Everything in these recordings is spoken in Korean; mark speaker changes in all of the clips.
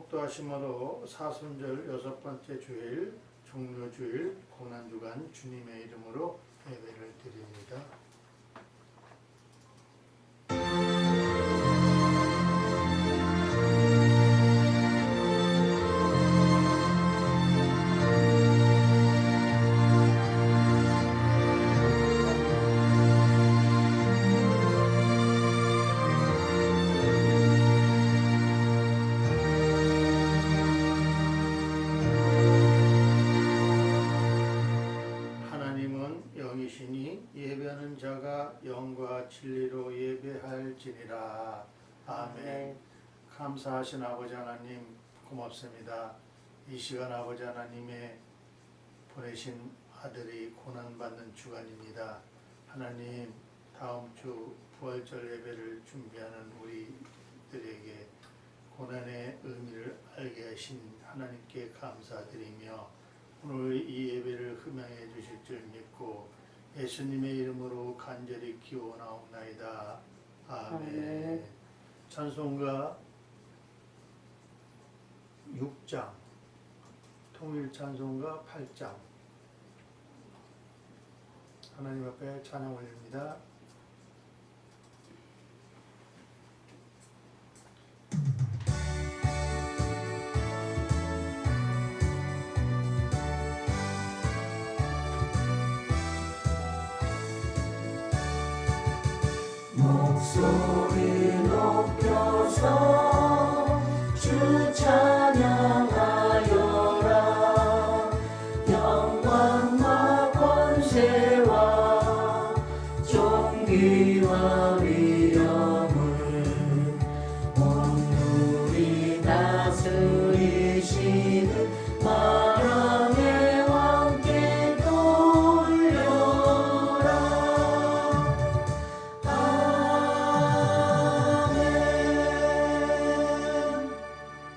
Speaker 1: 속도하심으로 사순절 6번째 주일 종료주일 고난주간 주님의 이름으로 예배를 드립니다. 예배하는 자가 영과 진리로 예배할지니라. 아멘. 감사하신 아버지 하나님 고맙습니다. 이 시간 아버지 하나님의 보내신 아들이 고난받는 주간입니다. 하나님 다음 주 부활절 예배를 준비하는 우리들에게 고난의 의미를 알게 하신 하나님께 감사드리며 오늘 이 예배를 흠양해 주실 줄 믿고 예수님의 이름으로 간절히 기원하옵나이다. 아멘. 찬송가 6장, 통일 찬송가 8장. 하나님 앞에 찬양 올립니다.
Speaker 2: 목소리 높여서 주 찬양하여라. 영광과 권세와 존귀와 위엄을 온누리 다스리시는 만왕의 왕께 돌려라.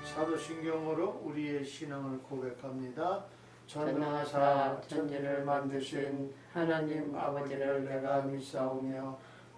Speaker 1: 사도신경으로 우리의 신앙을 고백합니다. 전능하사 천지를 만드신 하나님 아버지를 내가 믿사오며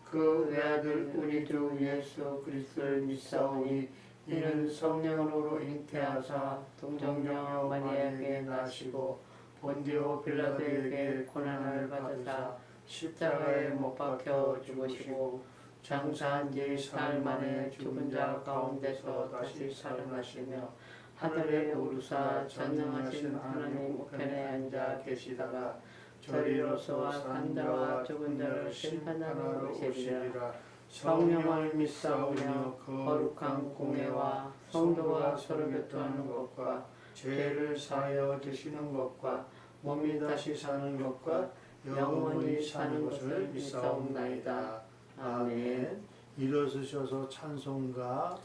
Speaker 1: 그 외아들 우리 주 예수 그리스도를 믿사오니 이는 성령으로 잉태하사 동정녀 마리아에게 나시고 본디오 빌라도에게 고난을 받으사 십자가에 못 박혀 죽으시고 장사한 지 사흘 만에 죽은 자 가운데서 다시 살아나시며 하늘에 오르사 전능하신 하나님 우편에 앉아 계시다가 저리로서와 산 자와 죽은 자를 심판하러 오시리라. 성령을 믿사오며 거룩한 공회와 성도가 서로 교통하는 것과 죄를 사하여 주시는 것과 몸이 다시 사는 것과 영원히 사는 것을 믿사옵나이다. 아멘. 일어서셔서 찬송가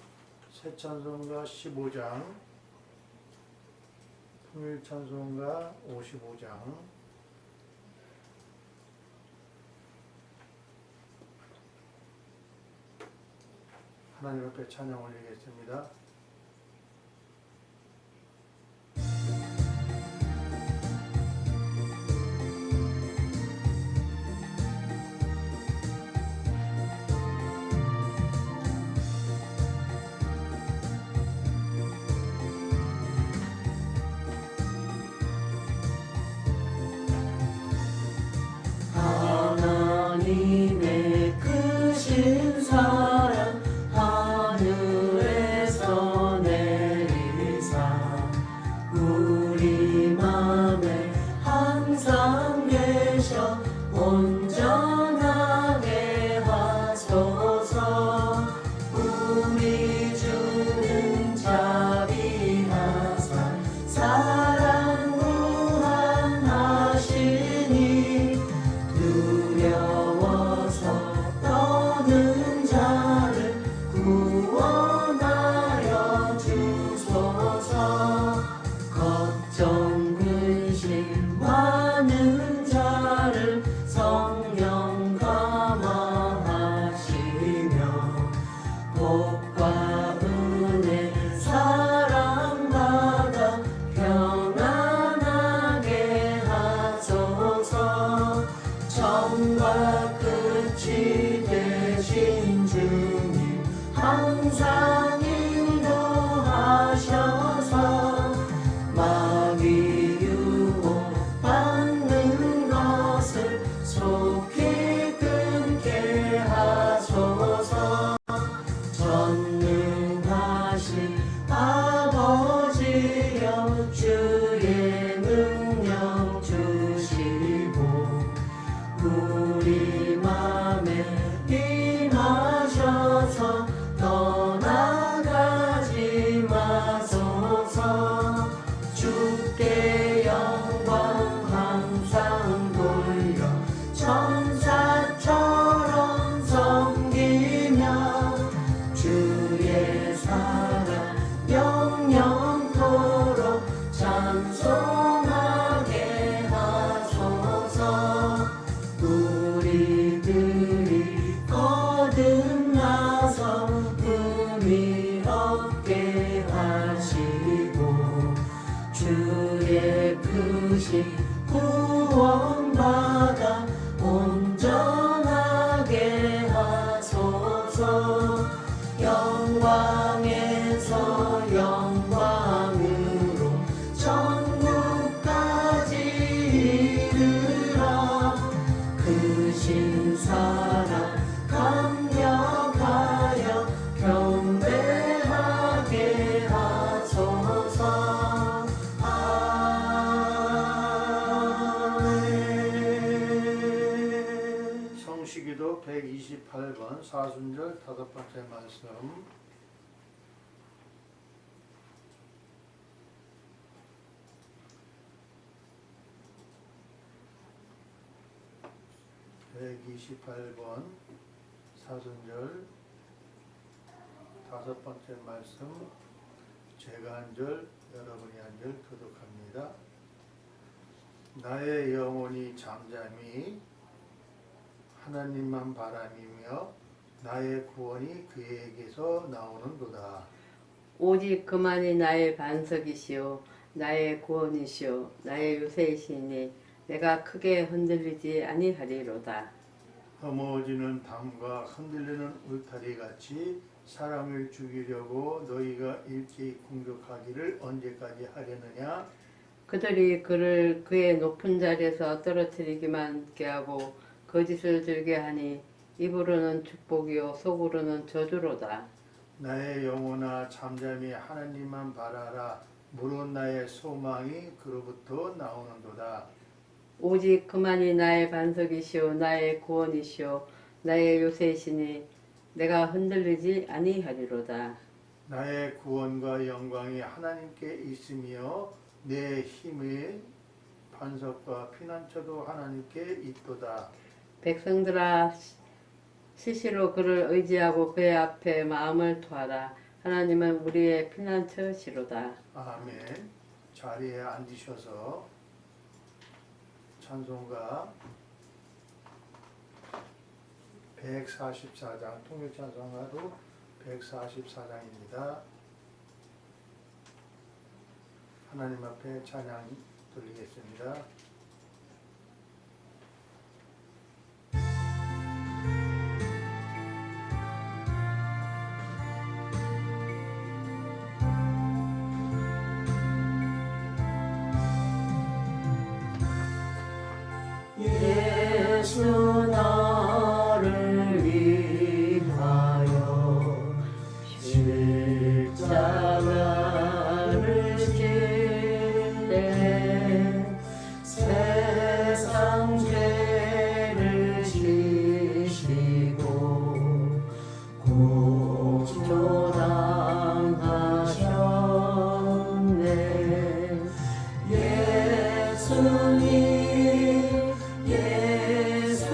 Speaker 1: 새 찬송가 15장, 통일 찬송가 55장. 하나님 앞에 찬양 올리겠습니다.
Speaker 2: 하나님의 크신 사랑 하늘에서 내리사 우리 맘에 항상 계셔 온전하게 하소서. 우리 주는 자비하사 사랑 무한하시니 두려워서 떠는 마소서 떠나가지 마소서 주께 영광 항상 돌려 천사처럼 섬기며 주의 사랑 영영토록 찬송하게 하소서 우리들이 거듭나서 의미 없게 하시고 주의 크신 구원받아 온전하게 하소서 영광에서 영광으로 천국까지 이르라 크신 사랑 감격하여 경배하게 하소서 아멘.
Speaker 1: 성시기도 128번 사순절 5번째 말씀. (128번) 사순절 5번째 말씀. 제가 한 절, 여러분이 한 절 교독합니다. 나의 영혼이 잠잠히 하나님만 바라미며 나의 구원이 그에게서 나오는도다.
Speaker 3: 오직 그만이 나의 반석이시오 나의 구원이시오 나의 요새이시니 내가 크게 흔들리지 아니하리로다.
Speaker 1: 허무어지는 담과 흔들리는 울타리 같이 사람을 죽이려고 너희가 일제히 공격하기를 언제까지 하려느냐?
Speaker 3: 그들이 그를 그의 높은 자리에서 떨어뜨리기만 하게 하고 거짓을 들게 하니 입으로는 축복이요 속으로는 저주로다.
Speaker 1: 나의 영혼아 잠잠히 하나님만 바라라. 물은 나의 소망이 그로부터 나오는도다.
Speaker 3: 오직 그만이 나의 반석이시오 나의 구원이시오 나의 요새이시니 내가 흔들리지 아니하리로다.
Speaker 1: 나의 구원과 영광이 하나님께 있으며 내 힘의 반석과 피난처도 하나님께 있도다.
Speaker 3: 백성들아 시시로 그를 의지하고 그의 앞에 마음을 토하라. 하나님은 우리의 피난처시로다.
Speaker 1: 아멘. 자리에 앉으셔서 찬송가 144장 통일찬송가도 144장입니다. 하나님 앞에 찬양 돌리겠습니다.
Speaker 2: 예수 나를 위하여 십자가를 지때 세상 죄를 지시고 구조당하셨네. 예수님 예수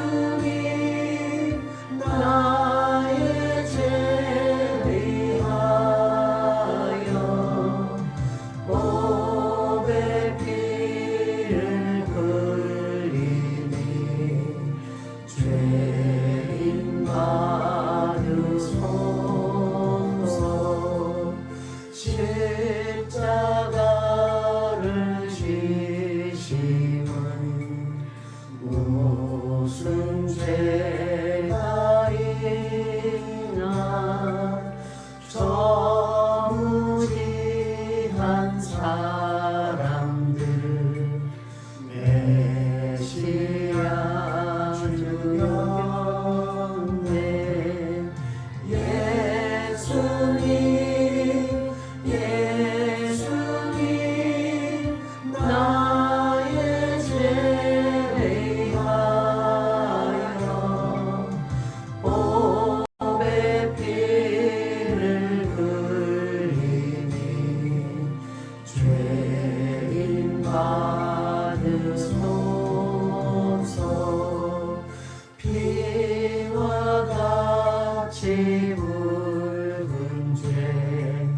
Speaker 2: 붉은 죄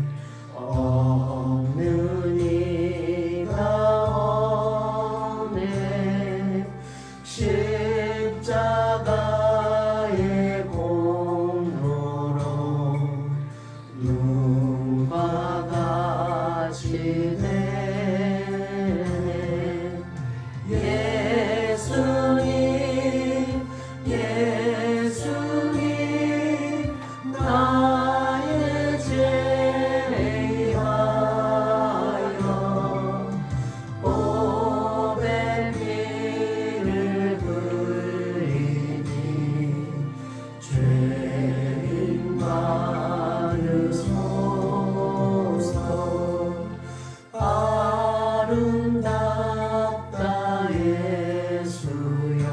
Speaker 2: 없는 이가 없네. 십자가의 공로로 눈과 같이 되네. 예수님 예수님 나의 죄 위하여 보배 피를 흘리니 죄인 받으소서. 아름답다 예수여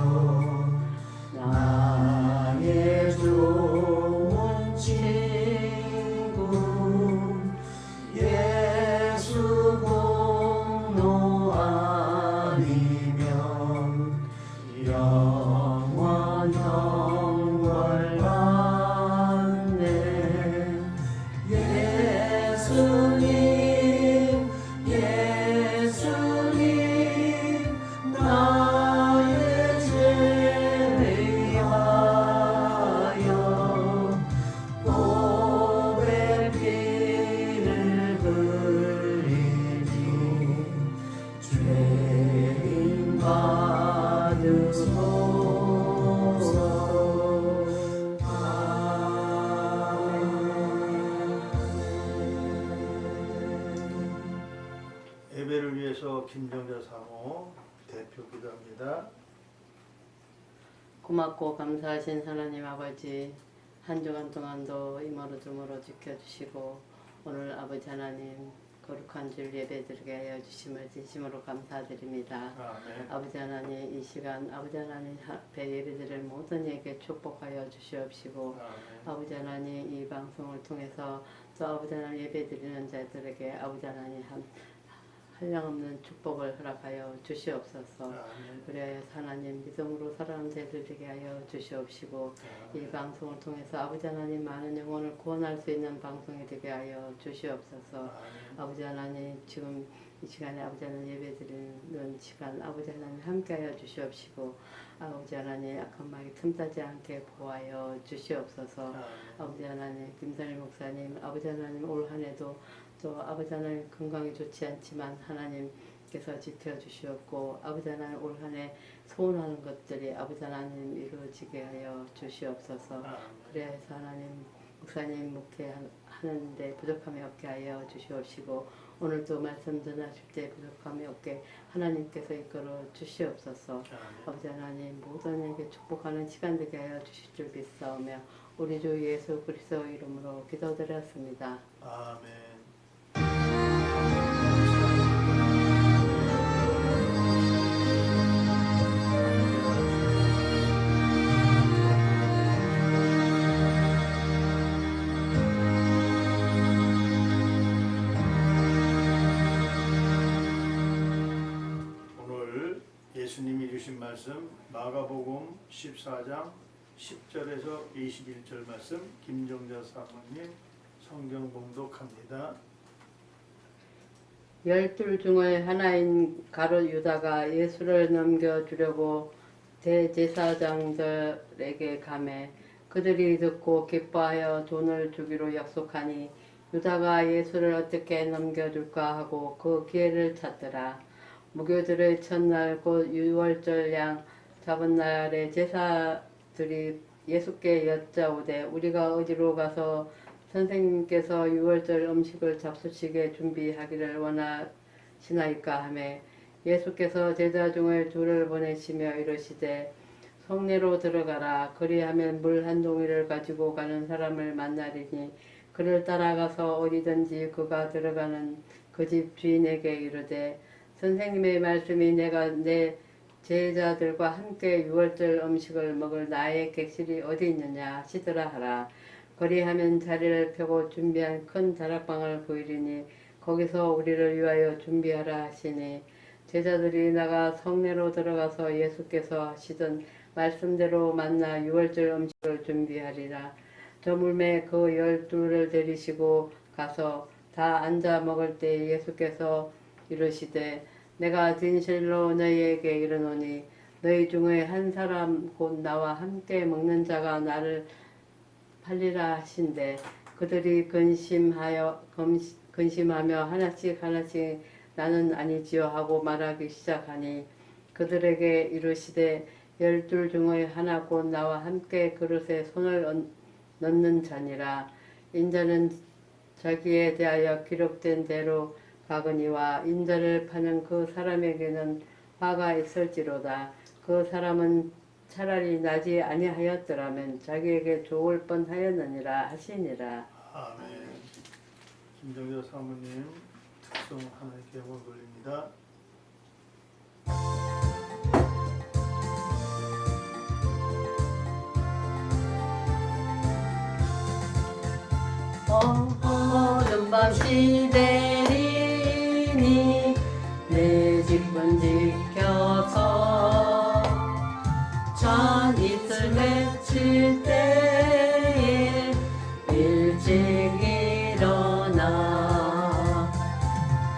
Speaker 2: 나의 좋은 친구. 예수 공로 아니면 영원 형벌 받네. 예수님 예수님 나의 죄 위하여 보배 피를 흘리니 죄인 받으소서.
Speaker 1: 예배를 위해서 김정자 사모 대표 기도합니다.
Speaker 3: 고맙고 감사하신 하나님 아버지, 한 주간 동안도 이모로 주모로 지켜주시고 오늘 아버지 하나님 거룩한 줄 예배드리게 하여 주심을 진심으로 감사드립니다.
Speaker 1: 아멘.
Speaker 3: 아버지 하나님 이 시간 아버지 하나님 앞에 예배드릴 모든 에게 축복하여 주시옵시고
Speaker 1: 아멘.
Speaker 3: 아버지 하나님 이 방송을 통해서 또 아버지 하나님 예배드리는 자들에게 아버지 하나님 한량없는 축복을 허락하여 주시옵소서.
Speaker 1: 아멘.
Speaker 3: 그래야 하나님 믿음으로 살아가는 자들에게 하여 주시옵시고 이 방송을 통해서 아버지 하나님 많은 영혼을 구원할 수 있는 방송이 되게 하여 주시옵소서.
Speaker 1: 아멘.
Speaker 3: 아버지 하나님 지금 이 시간에 아버지 하나님 예배드리는 시간 아버지 하나님 함께하여 주시옵시고 아버지 하나님 악한 마귀 틈타지 않게 보호하여 주시옵소서.
Speaker 1: 아멘.
Speaker 3: 아버지 하나님 김선일 목사님 아버지 하나님 올 한해도 또 아버지 하나님 건강이 좋지 않지만 하나님께서 지켜주시옵고 아버지 하나님 올 한해 소원하는 것들이 아버지 하나님 이루어지게 하여 주시옵소서.
Speaker 1: 아멘.
Speaker 3: 그래야 해서 하나님 목사님 목회하는데 부족함이 없게 하여 주시옵시고 오늘도 말씀 전하실 때 부족함이 없게 하나님께서 이끌어 주시옵소서.
Speaker 1: 아멘.
Speaker 3: 아버지 하나님 모든 에게 축복하는 시간 되게 하여 주실 줄 믿사오며 우리 주 예수 그리스도 이름으로 기도드렸습니다.
Speaker 1: 아멘. 오늘 예수님이 주신 말씀 마가복음 14장 10절에서 21절 말씀 김정자 사모님 성경 봉독합니다.
Speaker 3: 12 중의 하나인 가룟 유다가 예수를 넘겨주려고 대제사장들에게 가매 그들이 듣고 기뻐하여 돈을 주기로 약속하니 유다가 예수를 어떻게 넘겨줄까 하고 그 기회를 찾더라. 무교절의 첫날 곧 유월절 양 잡은 날에 제사들이 예수께 여짜오되 우리가 어디로 가서 선생님께서 유월절 음식을 잡수시게 준비하기를 원하시나이까 하매 예수께서 제자 중에 둘을 보내시며 이르시되 성내로 들어가라. 그리하면 물 한 동이를 가지고 가는 사람을 만나리니 그를 따라가서 어디든지 그가 들어가는 그 집 주인에게 이르되 선생님의 말씀이 내가 내 제자들과 함께 유월절 음식을 먹을 나의 객실이 어디 있느냐 하시더라 하라. 그리하면 자리를 펴고 준비한 큰 다락방을 보이리니 거기서 우리를 위하여 준비하라 하시니 제자들이 나가 성내로 들어가서 예수께서 하시던 말씀대로 만나 유월절 음식을 준비하리라. 저물매 그 12를 데리시고 가서 다 앉아 먹을 때 예수께서 이르시되 내가 진실로 너희에게 이르노니 너희 중에 한 사람 곧 나와 함께 먹는 자가 나를 팔리라 하신대 그들이 근심하며 하나씩 나는 아니지요 하고 말하기 시작하니 그들에게 이르시되 12 중의 하나 곧 나와 함께 그릇에 손을 넣는 자니라 인자는 자기에 대하여 기록된 대로 가거니와 인자를 파는 그 사람에게는 화가 있을지로다 그 사람은 차라리 나지 아니하였더라면 자기에게 좋을 뻔하였느니라 하시니라.
Speaker 1: 아멘. 김정자 사모님 특송 하나님께 영광 돌립니다.
Speaker 3: 어두운 밤 시대리니 내 집은 지켜서 전 이슬 맺힐 때에 일찍 일어나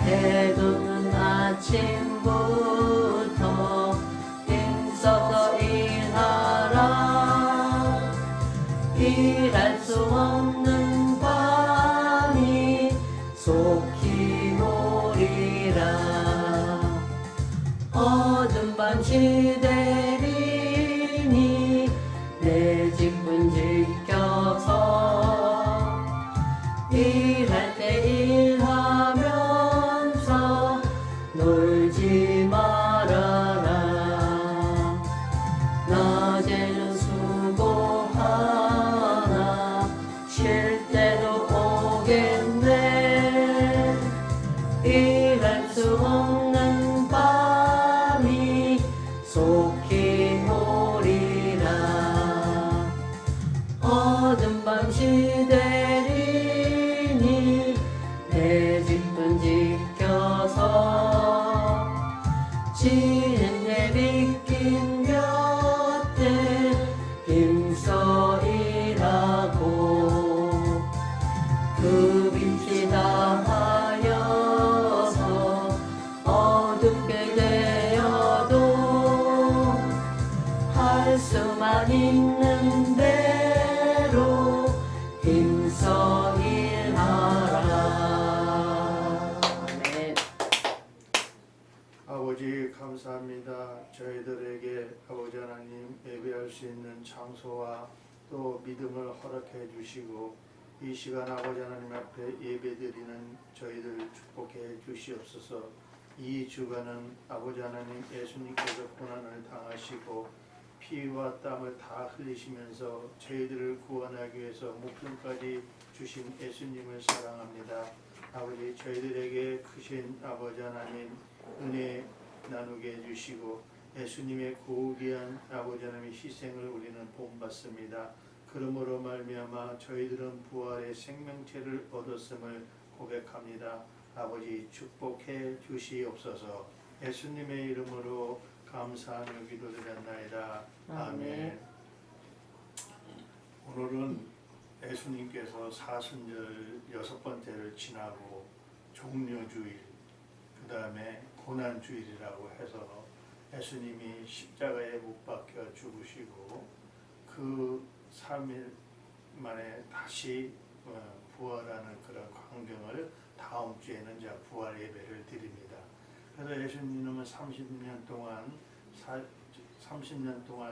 Speaker 3: 해돋는 아침부터 힘써서 일하라 일할 수 없는 밤이 속히 오리라 어두운 밤 시대리니 내 집은 지켜서 일할 때 일하면서 놀지 말아라 낮에는 수고하나 쉴 때도 오겠네 일할 수 없는 밤이 속히 오리라 어두운 밤 시대리니 내 집은 지켜서 지는 내비낀 곁에 힘써 일하고 그 빛이 다하여서 어둡게 되어도 할 수만 있는 대로 힘써 일하라. 아멘.
Speaker 1: 아버지 감사합니다. 저희들에게 아버지 하나님 예배할 수 있는 장소와 또 믿음을 허락해 주시고 이 시간 아버지 하나님 앞에 예배드리는 저희들 축복해 주시옵소서. 이 주간은 아버지 하나님 예수님께서 고난을 당하시고 피와 땀을 다 흘리시면서 저희들을 구원하기 위해서 목숨까지 주신 예수님을 사랑합니다. 아버지 저희들에게 크신 아버지 하나님 은혜 나누게 해주시고 예수님의 고귀한 아버지 하나님의 희생을 우리는 본받습니다. 그러므로 말미암아 저희들은 부활의 생명체를 얻었음을 고백합니다. 아버지 축복해 주시옵소서. 예수님의 이름으로 감사하며 기도드렸나이다. 아멘. 오늘은 예수님께서 사순절 6번째를 지나고 종려주일 그 다음에 고난주일이라고 해서 예수님이 십자가에 못 박혀 죽으시고 그 3일 만에 다시 부활하는 그런 광경을 다음 주에는 이제 부활 예배를 드립니다. 그래서 예수님은 30년 동안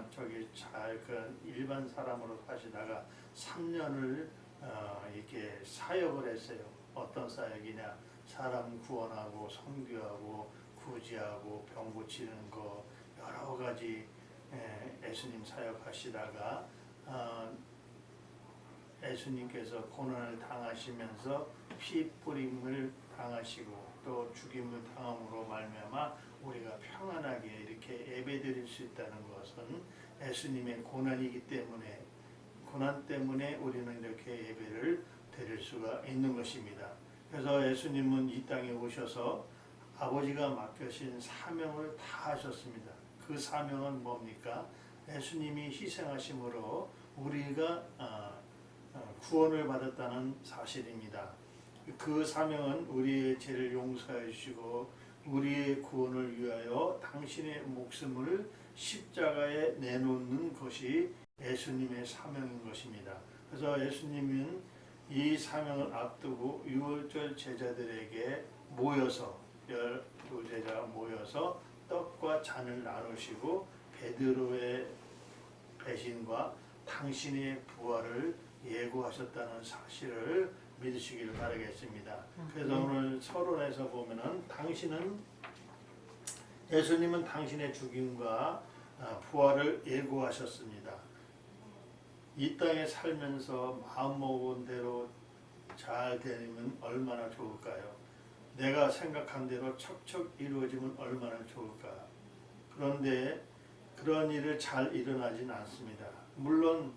Speaker 1: 저기 잘 그 일반 사람으로 사시다가 3년을 이렇게 사역을 했어요. 어떤 사역이냐? 사람 구원하고 선교하고 구제하고 병 고치는 거 여러 가지 예수님 사역하시다가 예수님께서 고난을 당하시면서 피 뿌림을 당하시고 또 죽임을 당함으로 말미암아 우리가 평안하게 이렇게 예배드릴 수 있다는 것은 예수님의 고난이기 때문에 고난 때문에 우리는 이렇게 예배를 드릴 수가 있는 것입니다. 그래서 예수님은 이 땅에 오셔서 아버지가 맡겨신 사명을 다 하셨습니다. 그 사명은 뭡니까? 예수님이 희생하심으로 우리가 구원을 받았다는 사실입니다. 그 사명은 우리의 죄를 용서해 주시고 우리의 구원을 위하여 당신의 목숨을 십자가에 내놓는 것이 예수님의 사명인 것입니다. 그래서 예수님은 이 사명을 앞두고 유월절 제자들에게 모여서 12제자가 모여서 떡과 잔을 나누시고 베드로의 배신과 당신의 부활을 예고하셨다는 사실을 믿으시기를 바라겠습니다. 그래서 오늘 서론에서 보면은 예수님은 당신의 죽임과 부활을 예고하셨습니다. 이 땅에 살면서 마음먹은 대로 잘 되면 얼마나 좋을까요? 내가 생각한 대로 척척 이루어지면 얼마나 좋을까? 그런데 그런 일을 잘 일어나진 않습니다. 물론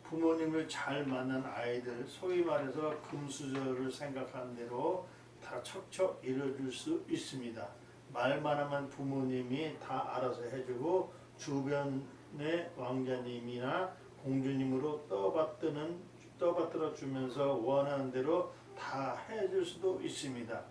Speaker 1: 부모님을 잘 만난 아이들, 소위 말해서 금수저를 생각한 대로 다 척척 이루어질 수 있습니다. 말만 하면 부모님이 다 알아서 해주고 주변의 왕자님이나 공주님으로 떠받들어 주면서 원하는 대로 다 해줄 수도 있습니다.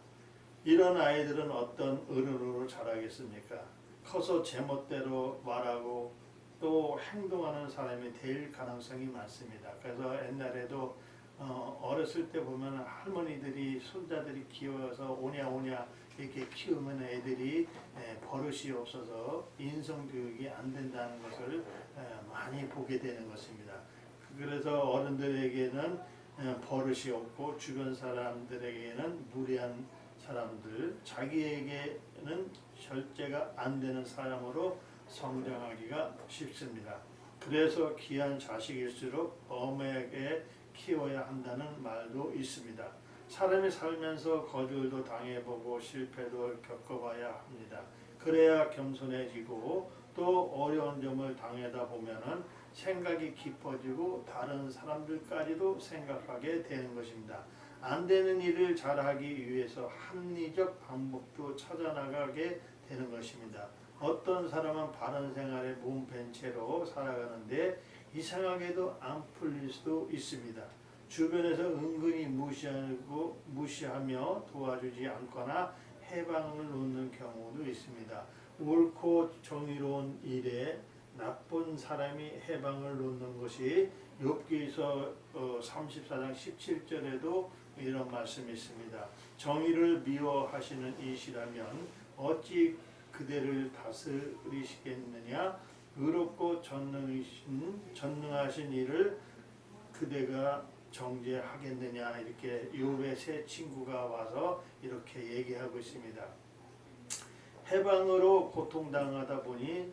Speaker 1: 이런 아이들은 어떤 어른으로 자라겠습니까? 커서 제멋대로 말하고 또 행동하는 사람이 될 가능성이 많습니다. 그래서 옛날에도 어렸을 때 보면 할머니들이 손자들이 귀여워서 오냐 이렇게 키우면 애들이 버릇이 없어서 인성교육이 안 된다는 것을 많이 보게 되는 것입니다. 그래서 어른들에게는 버릇이 없고 주변 사람들에게는 무례한 사람들, 자기에게는 절제가 안 되는 사람으로 성장하기가 쉽습니다. 그래서 귀한 자식일수록 엄하게 키워야 한다는 말도 있습니다. 사람이 살면서 거절도 당해보고 실패도 겪어봐야 합니다. 그래야 겸손해지고 또 어려운 점을 당하다 보면은 생각이 깊어지고 다른 사람들까지도 생각하게 되는 것입니다. 안 되는 일을 잘하기 위해서 합리적 방법도 찾아나가게 되는 것입니다. 어떤 사람은 바른 생활에 몸펜 채로 살아가는데 이상하게도 안 풀릴 수도 있습니다. 주변에서 은근히 무시하며 도와주지 않거나 해방을 놓는 경우도 있습니다. 옳고 정의로운 일에 나쁜 사람이 해방을 놓는 것이 욥기서 34장 17절에도 이런 말씀이 있습니다. 정의를 미워하시는 이시라면 어찌 그대를 다스리시겠느냐? 의롭고 전능하신 이를 그대가 정죄하겠느냐? 이렇게 욥의 세 친구가 와서 이렇게 얘기하고 있습니다. 해방으로 고통당하다 보니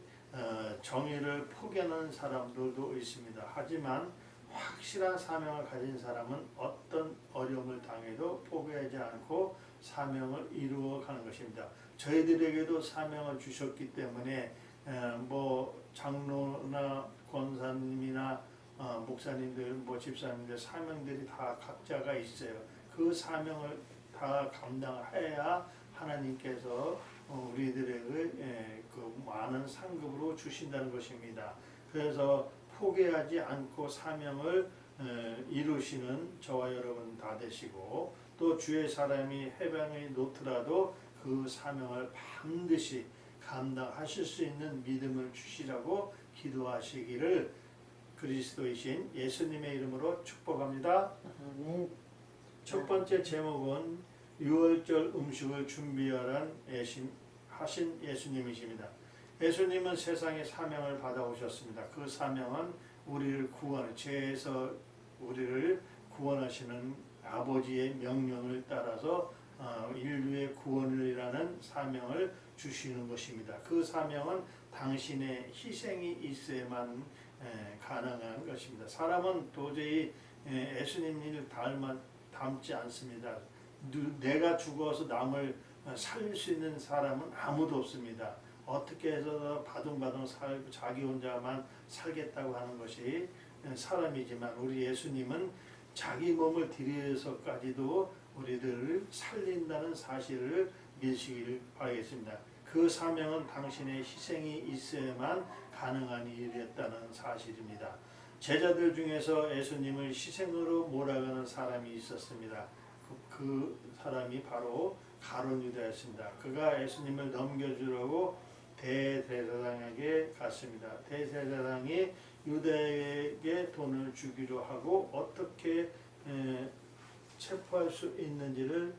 Speaker 1: 정의를 포기하는 사람들도 있습니다. 하지만 확실한 사명을 가진 사람은 어떤 어려움을 당해도 포기하지 않고 사명을 이루어가는 것입니다. 저희들에게도 사명을 주셨기 때문에 장로나 권사님이나 목사님들, 집사님들 사명들이 다 각자가 있어요. 그 사명을 다 감당해야 하나님께서 우리들에게 그 많은 상급으로 주신다는 것입니다. 그래서 포기하지 않고 사명을 이루시는 저와 여러분 다 되시고 또 주의 사람이 해방에 놓더라도 그 사명을 반드시 감당하실 수 있는 믿음을 주시라고 기도하시기를 그리스도이신 예수님의 이름으로 축복합니다.
Speaker 3: 아멘.
Speaker 1: 첫 번째 제목은 유월절 음식을 준비하란 하신 예수님이십니다. 예수님은 세상에 사명을 받아오셨습니다. 그 사명은 우리를 죄에서 우리를 구원하시는 아버지의 명령을 따라서 인류의 구원이라는 사명을 주시는 것입니다. 그 사명은 당신의 희생이 있어야만 가능한 것입니다. 사람은 도저히 예수님 일을 닮지 않습니다. 내가 죽어서 남을 살릴 수 있는 사람은 아무도 없습니다. 어떻게 해서 바둥바둥 살고 자기 혼자만 살겠다고 하는 것이 사람이지만 우리 예수님은 자기 몸을 들여서까지도 우리들을 살린다는 사실을 믿으시기를 바라겠습니다. 그 사명은 당신의 희생이 있어야만 가능한 일이었다는 사실입니다. 제자들 중에서 예수님을 희생으로 몰아가는 사람이 있었습니다. 그 사람이 바로 가룟 유다였습니다. 그가 예수님을 넘겨주려고 대제사장에게 갔습니다. 대제사장이 유다에게 돈을 주기로 하고 어떻게 체포할 수 있는지를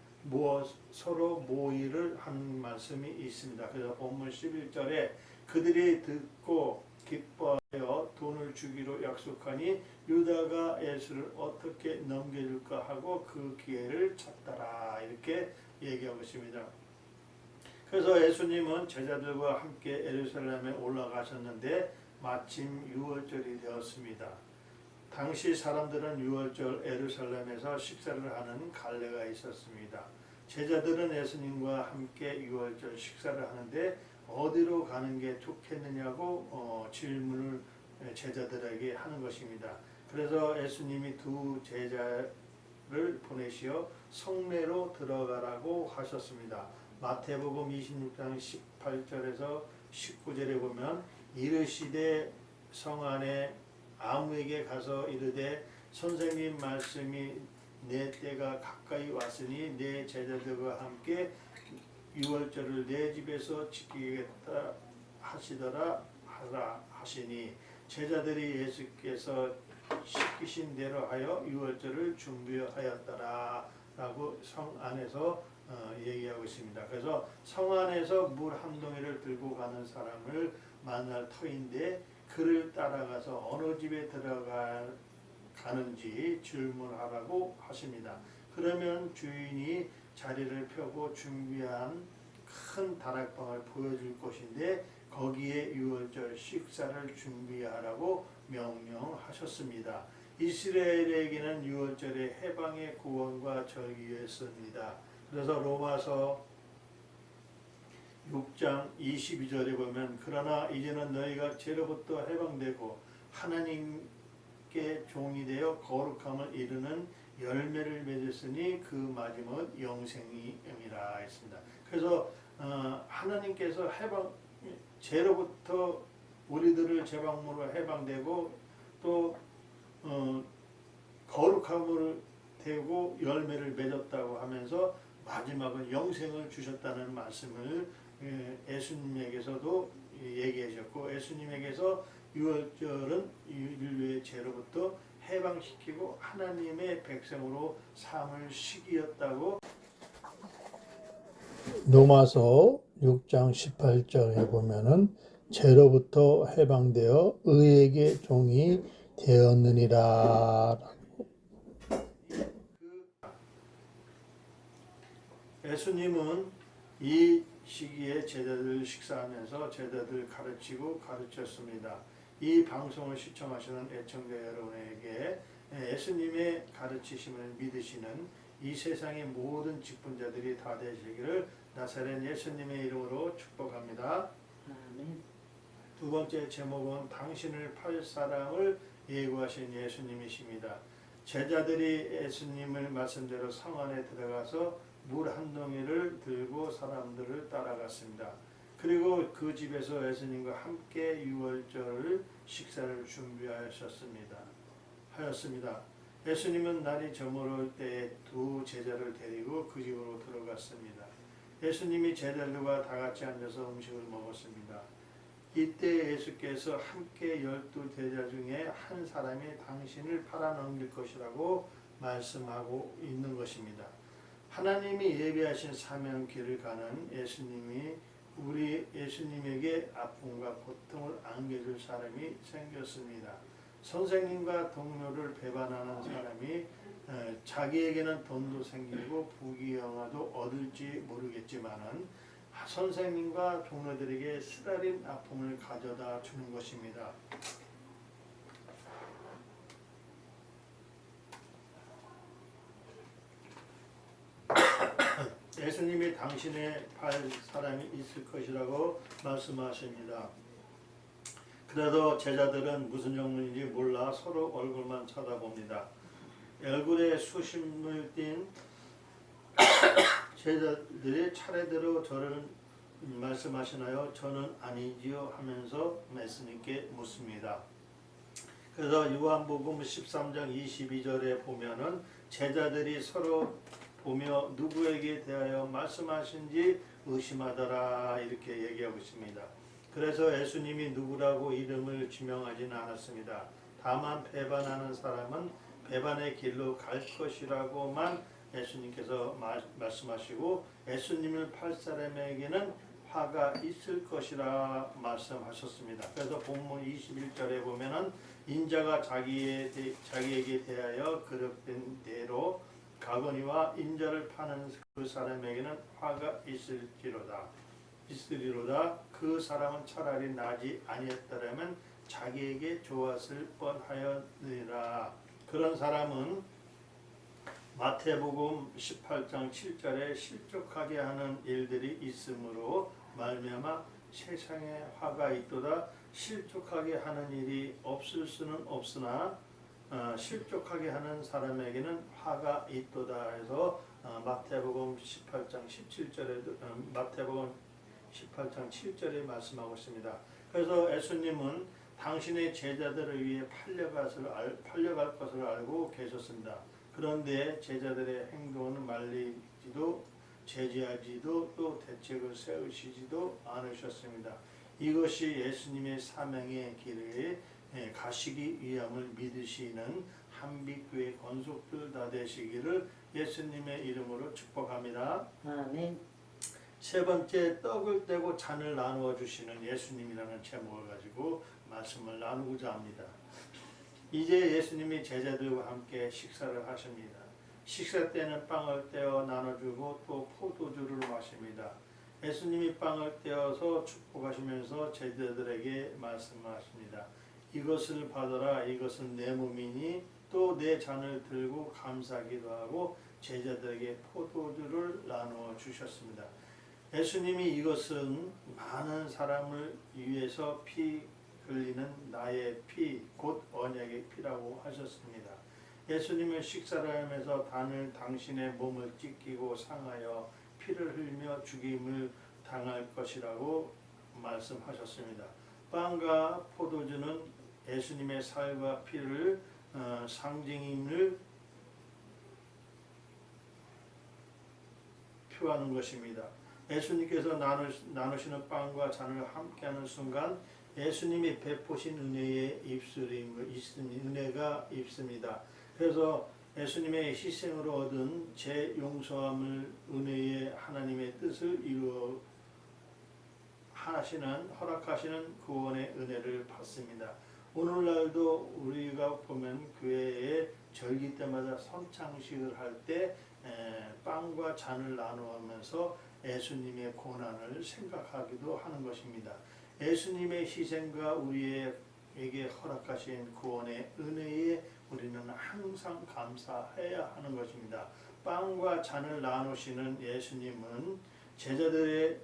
Speaker 1: 서로 모의를 한 말씀이 있습니다. 그래서 본문 11절에 그들이 듣고 기뻐하여 돈을 주기로 약속하니 유다가 예수를 어떻게 넘겨줄까 하고 그 기회를 찾더라 이렇게 얘기하고 있습니다. 그래서 예수님은 제자들과 함께 예루살렘에 올라가셨는데 마침 유월절이 되었습니다. 당시 사람들은 유월절 예루살렘에서 식사를 하는 갈례가 있었습니다. 제자들은 예수님과 함께 유월절 식사를 하는데 어디로 가는 게 좋겠느냐고 질문을 제자들에게 하는 것입니다. 그래서 예수님이 두 제자를 보내시어 성내로 들어가라고 하셨습니다. 마태복음 26장 18절에서 19절에 보면 이르시되 성 안에 아무에게 가서 이르되 선생님 말씀이 내 때가 가까이 왔으니 내 제자들과 함께 유월절을 내 집에서 지키겠다 하시더라 하라 하시니 제자들이 예수께서 시키신 대로 하여 유월절을 준비하였더라 라고 성 안에서 얘기하고 있습니다. 그래서 성 안에서 물 한 동이를 들고 가는 사람을 만날 터인데 그를 따라가서 어느 집에 들어가는지 질문하라고 하십니다. 그러면 주인이 자리를 펴고 준비한 큰 다락방을 보여줄 것인데 거기에 유월절 식사를 준비하라고 명령하셨습니다. 이스라엘에게는 유월절의 해방의 구원과 절기였습니다. 그래서 로마서 6장 22절에 보면 그러나 이제는 너희가 죄로부터 해방되고 하나님께 종이 되어 거룩함을 이루는 열매를 맺었으니 그 마지막은 영생이니라 했습니다. 그래서 하나님께서 죄로부터 우리들을 제방으로 해방되고 또 거룩함을 되고 열매를 맺었다고 하면서 마지막은 영생을 주셨다는 말씀을 예수님에게서도 얘기하셨고 예수님에게서 유월절은 인류의 죄로부터 해방시키고 하나님의 백성으로 삼을 시기였다고
Speaker 4: 로마서 6장 18절에 보면은 죄로부터 해방되어 의에게 종이 되었느니라.
Speaker 1: 예수님은 이 시기에 제자들 식사하면서 제자들 가르치고 가르쳤습니다. 이 방송을 시청하시는 애청자 여러분에게 예수님의 가르치심을 믿으시는 이 세상의 모든 직분자들이 다 되시기를 나사렛 예수님의 이름으로 축복합니다.
Speaker 3: 아멘.
Speaker 1: 두 번째 제목은 당신을 팔 사람을 예고하신 예수님이십니다. 제자들이 예수님을 말씀대로 성 안에 들어가서 물 한 동이를 들고 사람들을 따라갔습니다. 그리고 그 집에서 예수님과 함께 유월절 식사를 준비하였습니다. 예수님은 날이 저물을 때에 두 제자를 데리고 그 집으로 들어갔습니다. 예수님이 제자들과 다 같이 앉아서 음식을 먹었습니다. 이때 예수께서 함께 12제자 중에 한 사람이 당신을 팔아넘길 것이라고 말씀하고 있는 것입니다. 하나님이 예비하신 사명길을 가는 예수님에게 아픔과 고통을 안겨줄 사람이 생겼습니다. 선생님과 동료를 배반하는 사람이 자기에게는 돈도 생기고 부귀영화도 얻을지 모르겠지만은 선생님과 동료들에게 쓰라린 아픔을 가져다 주는 것입니다. 예수님이 당신의 팔 사람이 있을 것이라고 말씀하십니다. 그래도 제자들은 무슨 영문인지 몰라 서로 얼굴만 쳐다봅니다. 얼굴에 수심을 띤 제자들이 차례대로 저를 말씀하시나요? 저는 아니지요 하면서 예수님께 묻습니다. 그래서 요한복음 13장 22절에 보면은 제자들이 서로 보며 누구에게 대하여 말씀하신지 의심하더라 이렇게 얘기하고 있습니다. 그래서 예수님이 누구라고 이름을 지명하지는 않았습니다. 다만 배반하는 사람은 배반의 길로 갈 것이라고만 예수님께서 말씀하시고 예수님을 팔 사람에게는 화가 있을 것이라 말씀하셨습니다. 그래서 본문 21절에 보면은 인자가 자기에게 대하여 그릇된 대로 가거니와 인자를 파는 그 사람에게는 화가 있으리로다. 그 사람은 차라리 나지 아니었더라면 자기에게 좋았을 뻔하였느니라. 그런 사람은 마태복음 18장 7절에 실족하게 하는 일들이 있으므로 말미암아 세상에 화가 있도다. 실족하게 하는 일이 없을 수는 없으나 실족하게 하는 사람에게는 화가 있도다 해서 마태복음 18장 7절에 말씀하고 있습니다. 그래서 예수님은 당신의 제자들을 위해 팔려갈 것을 알고 계셨습니다. 그런데 제자들의 행동은 말리지도 제지하지도 또 대책을 세우시지도 않으셨습니다. 이것이 예수님의 사명의 길에 가시기 위함을 믿으시는 한빛교회 권속들 다 되시기를 예수님의 이름으로 축복합니다.
Speaker 3: 아멘.
Speaker 1: 세 번째, 떡을 떼고 잔을 나누어 주시는 예수님이라는 제목을 가지고 말씀을 나누고자 합니다. 이제 예수님이 제자들과 함께 식사를 하십니다. 식사 때는 빵을 떼어 나눠주고 또 포도주를 마십니다. 예수님이 빵을 떼어서 축복하시면서 제자들에게 말씀하십니다. 이것을 받아라, 이것은 내 몸이니 또 내 잔을 들고 감사하기도 하고 제자들에게 포도주를 나누어 주셨습니다. 예수님이 이것은 많은 사람을 위해서 피 흘리는 나의 피, 곧 언약의 피라고 하셨습니다. 예수님은 식사를 하면서 당신의 몸을 찢기고 상하여 피를 흘리며 죽임을 당할 것이라고 말씀하셨습니다. 빵과 포도주는 예수님의 살과 피를 상징임을 표하는 것입니다. 예수님께서 나누시는 빵과 잔을 함께하는 순간 예수님이 베푸신 은혜가 있습니다. 그래서 예수님의 희생으로 얻은 재용서함을 은혜의 하나님의 뜻을 허락하시는 구원의 은혜를 받습니다. 오늘날도 우리가 보면 교회에 절기 때마다 선창식을 할 때 빵과 잔을 나누면서 예수님의 고난을 생각하기도 하는 것입니다. 예수님의 희생과 우리에게 허락하신 구원의 은혜에 우리는 항상 감사해야 하는 것입니다. 빵과 잔을 나누시는 예수님은 제자들의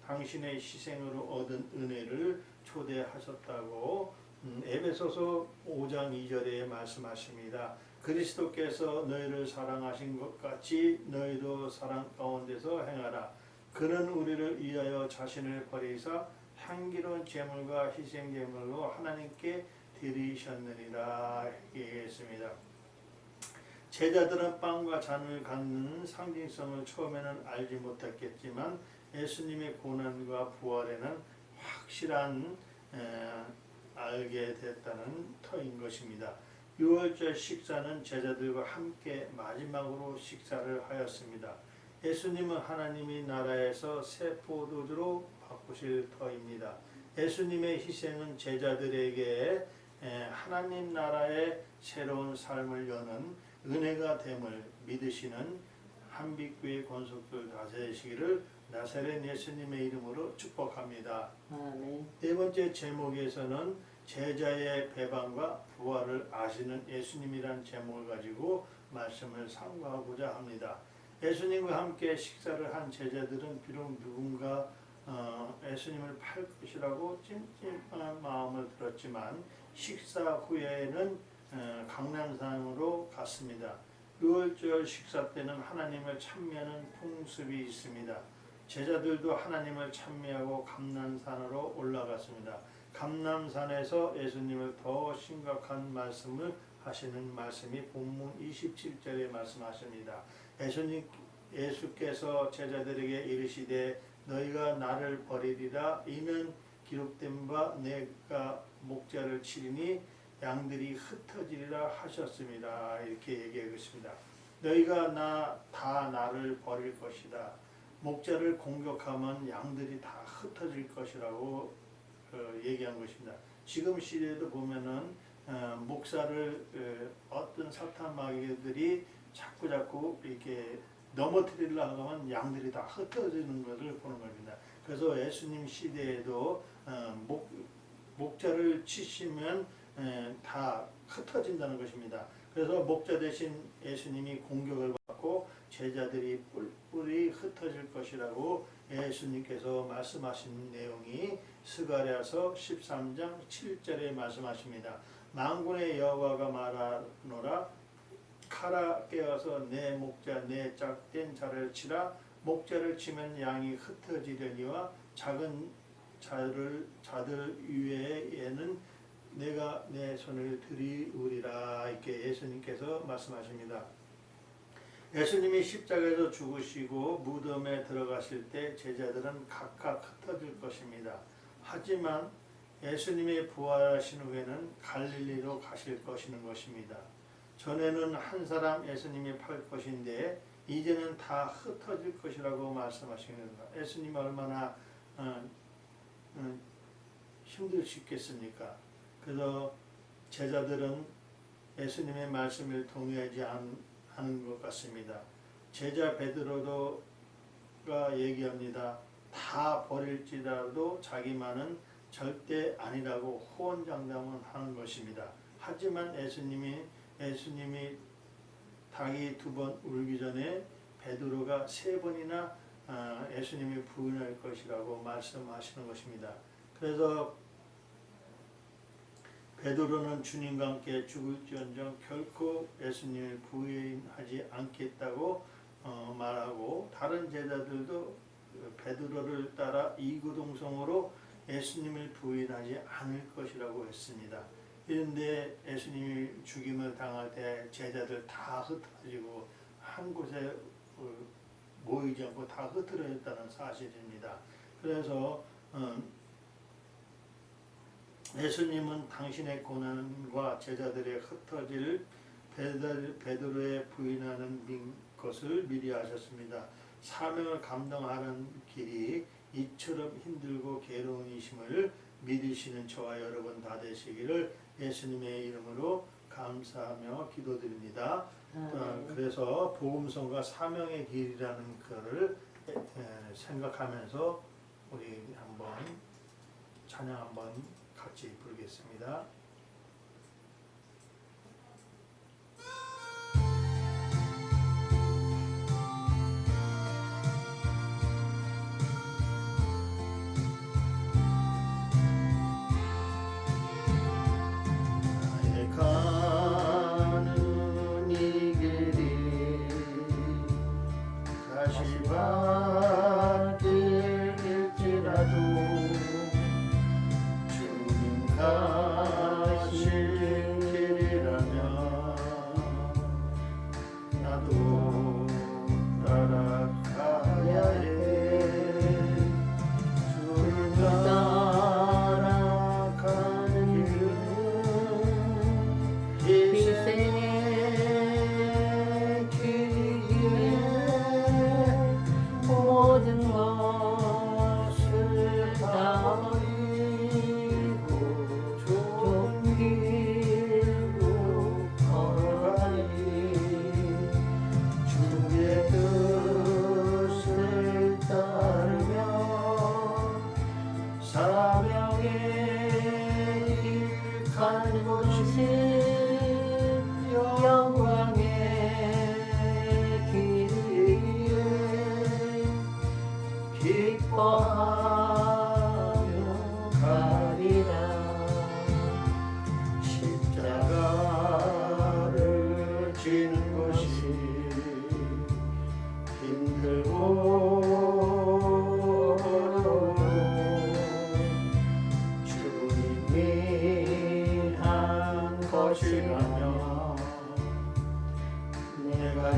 Speaker 1: 당신의 희생으로 얻은 은혜를 초대하셨다고 에베소서 5장 2절에 말씀하십니다. 그리스도께서 너희를 사랑하신 것 같이 너희도 사랑 가운데서 행하라. 그는 우리를 위하여 자신을 버리사 향기로운 제물과 희생 제물로 하나님께 드리셨느니라 얘기했습니다. 제자들은 빵과 잔을 갖는 상징성을 처음에는 알지 못했겠지만 예수님의 고난과 부활에는 확실한 알게 됐다는 터인 것입니다. 유월절 식사는 제자들과 함께 마지막으로 식사를 하였습니다. 예수님은 하나님의 나라에서 새 포도주로 바꾸실 터입니다. 예수님의 희생은 제자들에게 하나님 나라의 새로운 삶을 여는 은혜가 됨을 믿으시는 한빛교회 권속들 다 되시기를 나사렛 예수님의 이름으로 축복합니다.
Speaker 3: 아멘.
Speaker 1: 네 번째 제목에서는 제자의 배반과 부활을 아시는 예수님이라는 제목을 가지고 말씀을 상고하고자 합니다. 예수님과 함께 식사를 한 제자들은 비록 누군가 예수님을 팔 것이라고 찜찜한 마음을 들었지만 식사 후에는 강난산으로 갔습니다. 유월절 식사 때는 하나님을 찬미하는 풍습이 있습니다. 제자들도 하나님을 찬미하고 감난산으로 올라갔습니다. 감람산에서 예수님을 더 심각한 말씀을 하시는 말씀이 본문 27절에 말씀하십니다. 예수께서 제자들에게 이르시되 너희가 나를 버리리라 이는 기록된 바 내가 목자를 치리니 양들이 흩어지리라 하셨습니다. 이렇게 얘기하고 있습니다. 너희가 다 나를 버릴 것이다. 목자를 공격하면 양들이 다 흩어질 것이라고 얘기한 것입니다. 지금 시대에도 보면은 목사를 어떤 사탄 마귀들이 자꾸 이렇게 넘어뜨리려고 하면 양들이 다 흩어지는 것을 보는 겁니다. 그래서 예수님 시대에도 목자를 치시면 다 흩어진다는 것입니다. 그래서 목자 대신 예수님이 공격을 받고 제자들이 뿔뿔이 흩어질 것이라고 예수님께서 말씀하신 내용이 스가랴서 13장 7절에 말씀하십니다. 만군의 여호와가 말하노라 칼아 깨어서 내 목자 내 짝된 자를 치라 목자를 치면 양이 흩어지려니와 작은 자들 위에는 내가 내 손을 들이우리라 이렇게 예수님께서 말씀하십니다. 예수님이 십자가에서 죽으시고 무덤에 들어가실 때 제자들은 각각 흩어질 것입니다. 하지만 예수님이 부활하신 후에는 갈릴리로 가실 것입니다. 전에는 한 사람 예수님이 팔 것인데 이제는 다 흩어질 것이라고 말씀하십니다. 예수님이 얼마나 힘드시겠습니까? 그래서 제자들은 예수님의 말씀을 동의하지 않은 것 같습니다. 제자 베드로가 얘기합니다. 다 버릴지라도 자기만은 절대 아니라고 호언장담을 하는 것입니다. 하지만 예수님이 닭이 2번 울기 전에 베드로가 3번이나 예수님이 부인할 것이라고 말씀하시는 것입니다. 그래서 베드로는 주님과 함께 죽을지언정 결코 예수님을 부인하지 않겠다고 말하고 다른 제자들도 베드로를 따라 이구동성으로 예수님을 부인하지 않을 것이라고 했습니다. 그런데 예수님이 죽임을 당할 때 제자들 다 흩어지고 한 곳에 모이지 않고 다 흩어졌다는 사실입니다. 그래서 예수님은 당신의 고난과 제자들의 흩어질 베드로의 부인하는 것을 미리 아셨습니다. 사명을 감당하는 길이 이처럼 힘들고 괴로운 이심을 믿으시는 저와 여러분 다 되시기를 예수님의 이름으로 감사하며 기도드립니다. 그래서 복음성과 사명의 길이라는 것을 생각하면서 우리 한번 찬양 한번 같이 부르겠습니다. 가는 이 길이 가시밭길일지라도 주님 가실 길이라면 나도 따라가야 해. 주를 따라가는 길은 일생의 길이기에 모든 것을 다 버리고 좁은 길로 걸어가니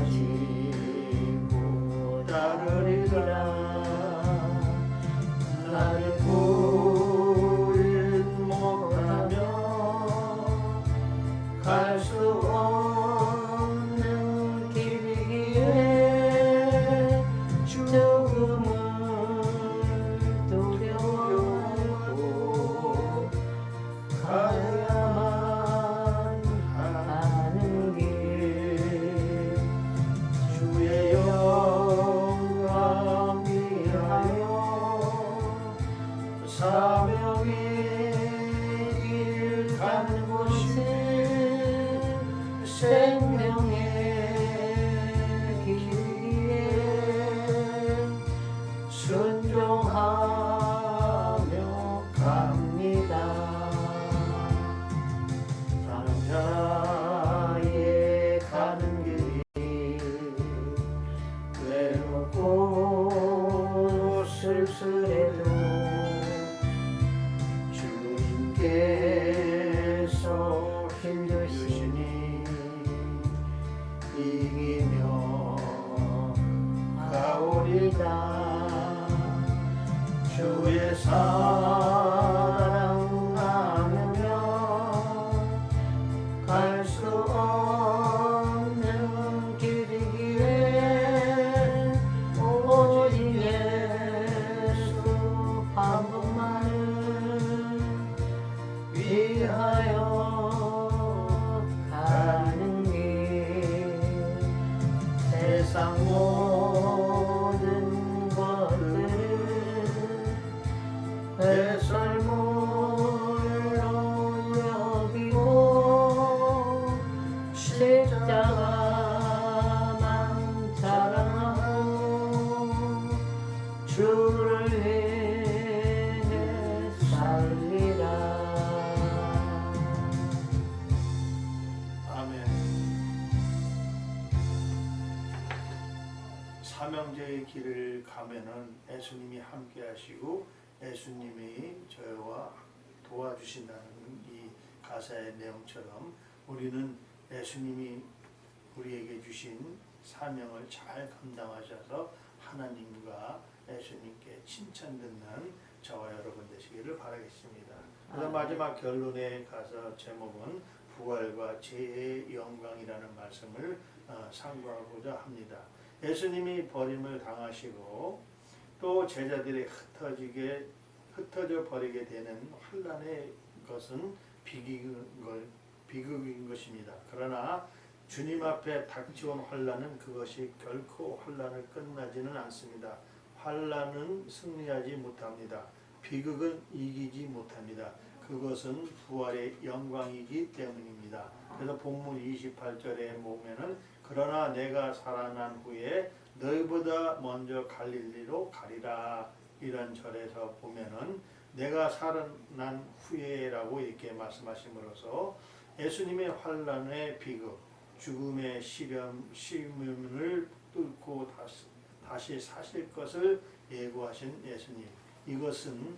Speaker 3: 가지고 따르리라.
Speaker 2: 나를 구일 못하며 갈 수 없는 길이기에 죽음을 두려워하고 가야만 하는 길 주의 영광 위하여 사명의 길 가는 곳이 생명의 길이에 순종하며 갑니다. 사랑자의 가는 길이 외롭고 쓸쓸해도 주님께서 힘주시니 이기며 가오리다. 주의 사랑 나누며 갈 수 없는 길이기에 오직 예수 한 분만을 위하여 가는 길 세상 모든 것들을 배설물로 여기고 십자가만 자랑하고 주를 위해 살리라.
Speaker 1: 아멘. 사명자의 길을 가면은 예수님이 함께 하시고 예수님이 저와 도와주신다는 이 가사의 내용처럼 우리는 예수님이 우리에게 주신 사명을 잘 감당하셔서 하나님과 예수님께 칭찬 듣는 저와 여러분 되시기를 바라겠습니다. 그래서 마지막 결론에 가서 제목은 부활과 재해의 영광이라는 말씀을 상고하고자 합니다. 예수님이 버림을 당하시고 또 제자들이 흩어져 버리게 되는 환난의 것은 비극인 것입니다. 그러나 주님 앞에 닥쳐온 환난은 그것이 결코 환난을 끝나지는 않습니다. 환난은 승리하지 못합니다. 비극은 이기지 못합니다. 그것은 부활의 영광이기 때문입니다. 그래서 본문 28절에 보면은 그러나 내가 살아난 후에 너희보다 먼저 갈릴리로 가리라. 이런 절에서 보면은 내가 살아난 후에라고 이렇게 말씀하심으로써 예수님의 환난의 비극, 죽음의 시련을 뚫고 다시 사실 것을 예고하신 예수님. 이것은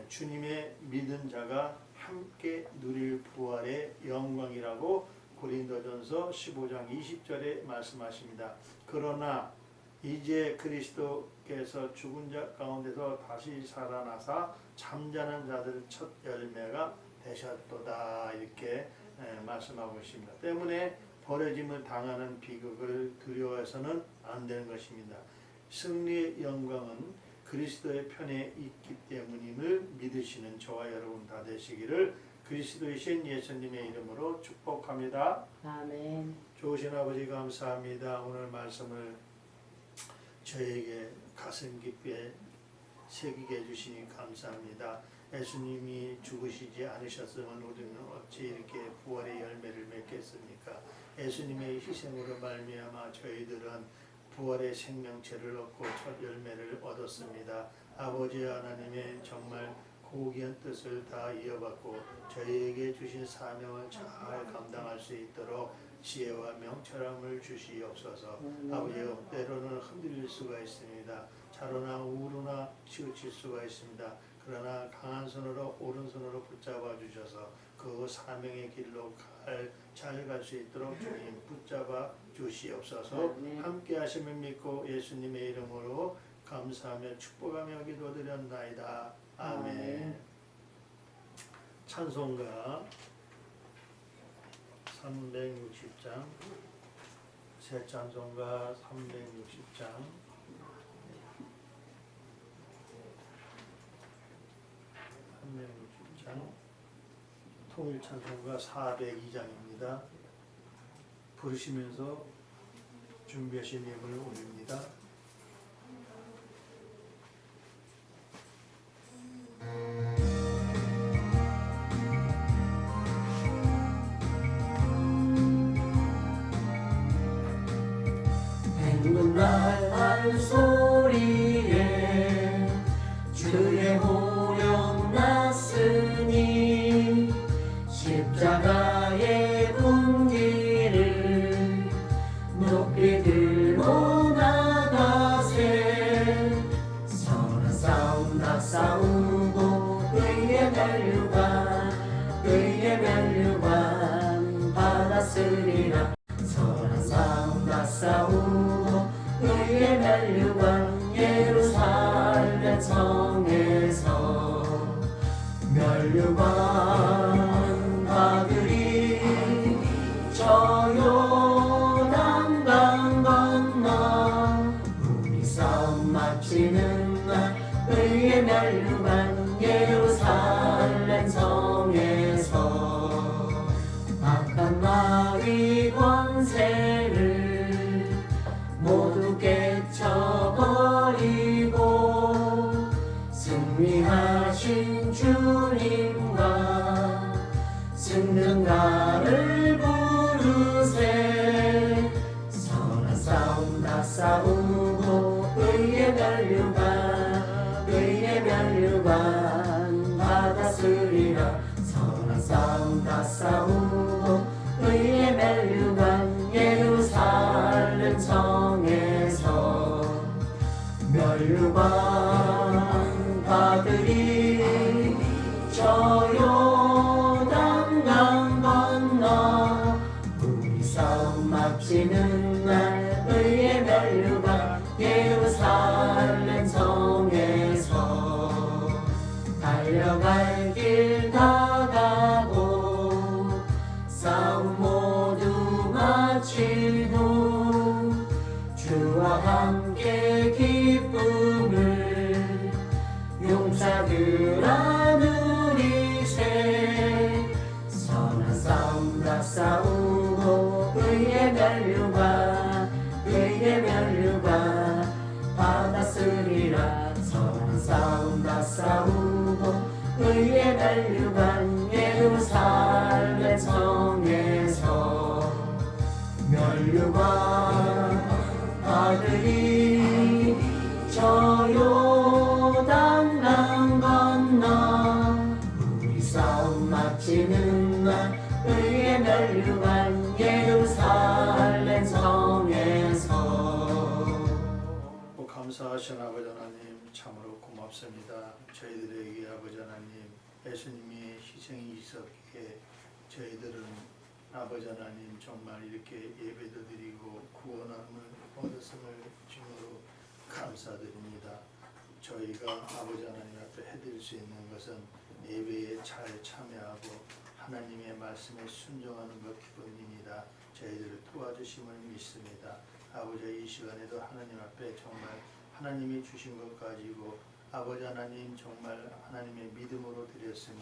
Speaker 1: 주님의 믿은 자가 함께 누릴 부활의 영광이라고 고린도전서 15장 20절에 말씀하십니다. 그러나 이제 그리스도께서 죽은 자 가운데서 다시 살아나사 잠자는 자들 첫 열매가 되셨도다. 이렇게 말씀하고 있습니다. 때문에 버려짐을 당하는 비극을 두려워해서는 안 되는 것입니다. 승리의 영광은 그리스도의 편에 있기 때문임을 믿으시는 저와 여러분 다 되시기를 그리스도이신 예수님의 이름으로 축복합니다.
Speaker 3: 아멘.
Speaker 1: 좋으신 아버지 감사합니다. 오늘 말씀을 저에게 가슴 깊게 새기게 해주시니 감사합니다. 예수님이 죽으시지 않으셨으면 우리는 어찌 이렇게 부활의 열매를 맺겠습니까? 예수님의 희생으로 말미암아 저희들은 부활의 생명체를 얻고 첫 열매를 얻었습니다. 아버지 하나님의 정말 고귀한 뜻을 다 이어받고 저희에게 주신 사명을 잘 감당할 수 있도록 지혜와 명철함을 주시옵소서. 아버지여, 때로는 흔들릴 수가 있습니다. 좌로나 우로나 치우칠 수가 있습니다. 그러나 강한 손으로 오른손으로 붙잡아 주셔서 그 사명의 길로 잘 갈 수 있도록 주님 붙잡아 주시옵소서.
Speaker 3: 아멘.
Speaker 1: 함께 하심을 믿고 예수님의 이름으로 감사하며 축복하며 기도드렸나이다. 아멘.
Speaker 3: 아멘.
Speaker 1: 찬송가 360장, 새 찬송가 360장, 통일 찬송가 402장입니다. 부르시면서 준비하신 예물을 올립니다.
Speaker 2: 날 소리에 주의 호령 났으니 십자가의 분기를 높이 들고 나가세. 선한 싸움 다 싸우고 의의 멸류관 받았으리라. 선한 싸움 다 싸우고 의의 멸류관 예루살렘 성에서 멸류관 받으리. 저 요단강 건너 우리 싸움 마치는 날 의의 멸류관 예루살렘 성에서 악한 마귀 권세를 모두 깨쳐버리고 승리하신 주님과 승전가를 부르세. 선한 싸움 다 싸우고 의의 멸류관 받았으리라. 선한 싸움 다 싸우고 의의 멸류관 예루살렘 성에서 멸류관 받으리. 저 요단강 건너 우리 싸움 마치는 날 의의 멸류관 예루살렘 성에서 달려갈 길 다 가고 싸움 모두 마치고 주와 함께 기쁨을 용사들아 누리세. 선한 싸움 다 싸우고 의의 멸류관 받았으리라. 선한 싸움 다 싸우고 의의 멸류관 예루살렘 성에서 멸류관 받으리. 저 요단강 건너 우리 싸움 마치는 날 의의 멸류관 예루살렘 성에서.
Speaker 1: 감사하신 아버지 하나님 참으로 고맙습니다. 저희들에게 아버지 하나님 예수님의 희생이 있었기에 저희들은 아버지 하나님 정말 이렇게 예배도 드리고 구원함을 얻었음을 증거로 감사드립니다. 저희가 아버지 하나님 앞에 해드릴 수 있는 것은 예배에 잘 참여하고 하나님의 말씀에 순종하는 것 기본입니다. 저희들을 도와주심을 믿습니다. 아버지 이 시간에도 하나님 앞에 정말 하나님이 주신 것 가지고 아버지 하나님 정말 하나님의 믿음으로 드렸으니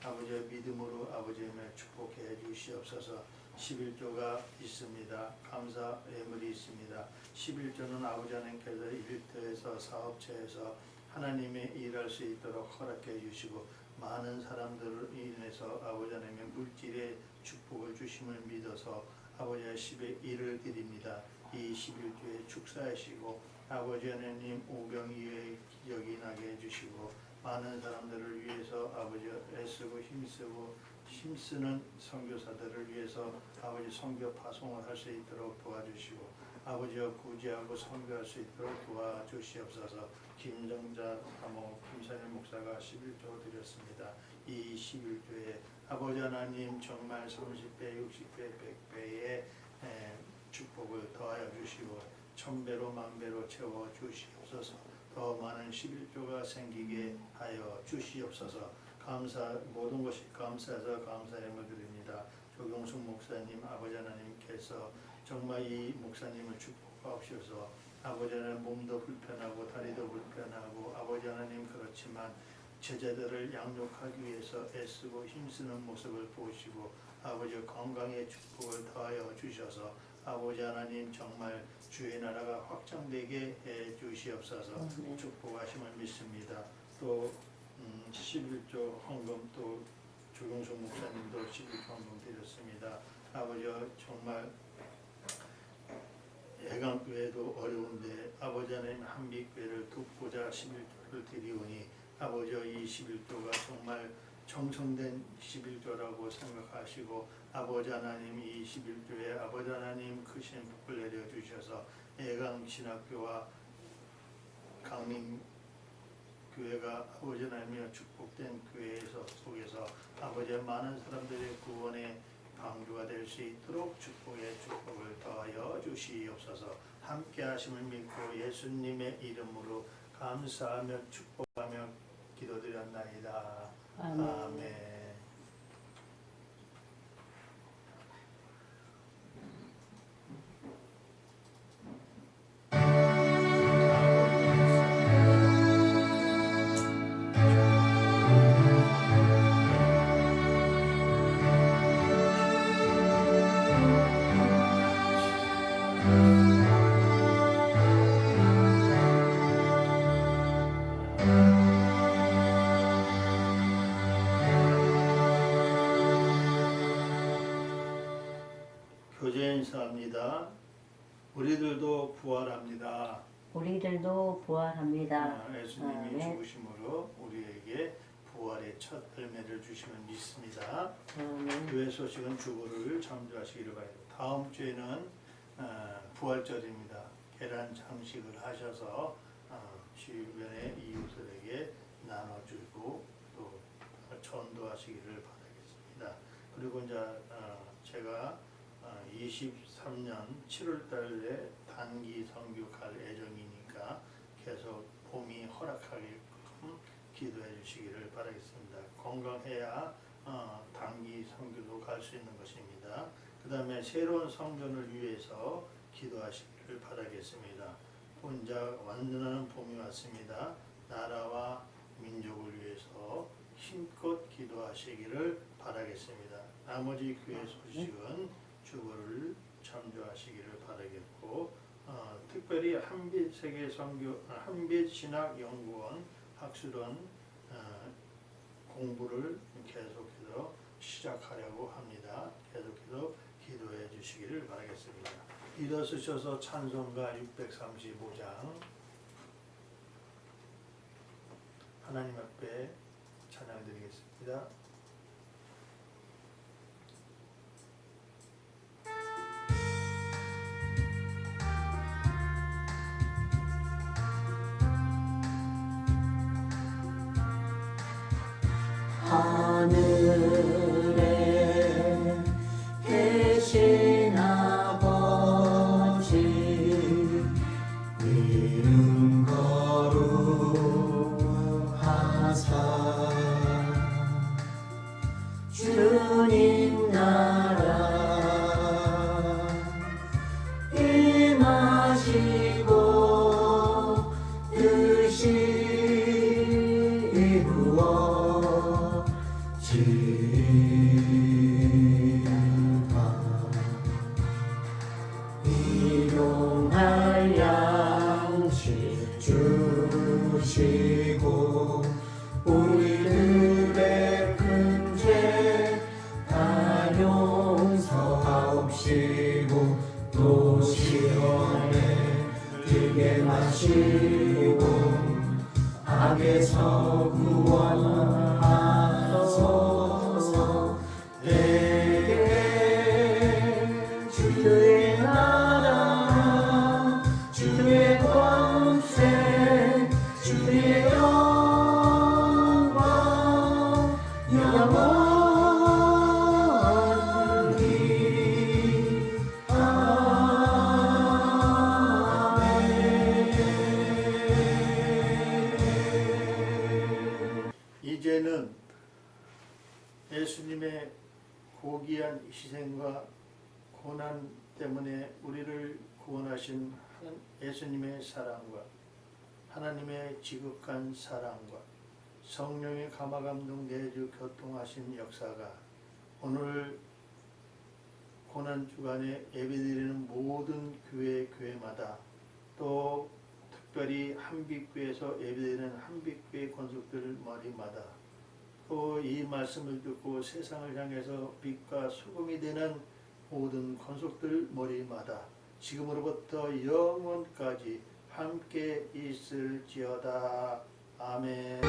Speaker 1: 아버지의 믿음으로 아버지의 말 축복해 주시옵소서. 11조가 있습니다. 감사 예물이 있습니다. 11조는 아버지 하나님께서 일터에서 사업체에서 하나님의 일할 수 있도록 허락해 주시고 많은 사람들을 인해서 아버지 하나님의 물질의 축복을 주심을 믿어서 아버지의 10의 1을 드립니다. 이 11조에 축사하시고 아버지 하나님 오병이의 기적이 나게 해주시고 많은 사람들을 위해서 아버지 애쓰고 힘쓰는 선교사들을 위해서 아버지 선교 파송을 할 수 있도록 도와주시고 아버지여 구제하고 선교할 수 있도록 도와주시옵소서. 김정자 사모 김선일 목사가 11조 드렸습니다. 이 11조에 아버지 하나님 정말 30배, 60배, 100배의 축복을 더하여 주시고 1000배로 만배로 채워 주시옵소서. 더 많은 11조가 생기게 하여 주시옵소서. 모든 것이 감사해서 감사함을 드립니다. 조경숙 목사님 아버지 하나님께서 정말 이 목사님을 축복하옵소서. 아버지 하나님 몸도 불편하고 다리도 불편하고 아버지 하나님 그렇지만 제자들을 양육하기 위해서 애쓰고 힘쓰는 모습을 보시고 아버지 건강의 축복을 더하여 주셔서 아버지 하나님 정말 주의 나라가 확장되게 해 주시옵소서. 축복하심을 믿습니다. 또 11조 헌금 또 조경숙 목사님도 11조 헌금 드렸습니다. 아버지 정말 애강교회도 어려운데 아버지 하나님 한빛교회를 돕고자 11조를 드리오니 아버지 이 11조가 정말 정성된 11조라고 생각하시고 아버지 하나님 이 11조에 아버지 하나님 크신 복을 내려주셔서 애강신학교와 강림교회가 아버지 하나님의 축복된 교회에서 속에서 아버지 많은 사람들의 구원의 방주가 될 수 있도록 축복의 축복을 더하여 주시옵소서. 함께 하심을 믿고 예수님의 이름으로 감사하며 축복하며 기도드렸나이다. 아멘. 교제 인사합니다. 우리들도 부활합니다.
Speaker 2: 우리들도 부활합니다.
Speaker 1: 예수님이
Speaker 2: 아멘.
Speaker 1: 죽으심으로 우리에게 부활의 첫 열매를 주심을 믿습니다.
Speaker 2: 아멘.
Speaker 1: 교회 소식은 주보를 참조하시기를 바랍니다. 다음 주에는 부활절입니다. 계란 장식을 하셔서 주변의 이웃들에게 나눠주고 또 전도하시기를 바라겠습니다. 그리고 이제 제가 23년 7월 달에 단기 선교 갈 예정이니까 계속 봄이 허락하게끔 기도해 주시기를 바라겠습니다. 건강해야 단기 선교도 갈 수 있는 것입니다. 그 다음에 새로운 성전을 위해서 기도하시기를 바라겠습니다. 혼자 완전한 봄이 왔습니다. 나라와 민족을 위해서 힘껏 기도하시기를 바라겠습니다. 나머지 교회 소식은 주보를 참조하시기를 바라겠고 특별히 한빛 세계 선교 한빛 신학 연구원 학술원 공부를 계속해서 시작하려고 합니다. 계속해서 기도해 주시기를 바라겠습니다. 일어서셔서 찬송가 635장 하나님 앞에 찬양드리겠습니다.
Speaker 2: 하늘에 계신 아버지 이름 거룩하사 주님 나라 임하시고 뜻이 이루어 일용할 양식 주시고 우리들의 큰 죄 다 용서하옵시고 또 시험에 들게 마시고 악에서 구원하소서. 내게 주의 나라
Speaker 1: 예수님의 고귀한 희생과 고난 때문에 우리를 구원하신 예수님의 사랑과 하나님의 지극한 사랑과 성령의 감화감동 내주 교통하신 역사가 오늘 고난주간에 예배드리는 모든 교회마다 또 특별히 한빛교회에서 예배드리는 한빛교회 권속들 머리마다 또 이 말씀을 듣고 세상을 향해서 빛과 소금이 되는 모든 권속들 머리마다 지금으로부터 영원까지 함께 있을지어다. 아멘.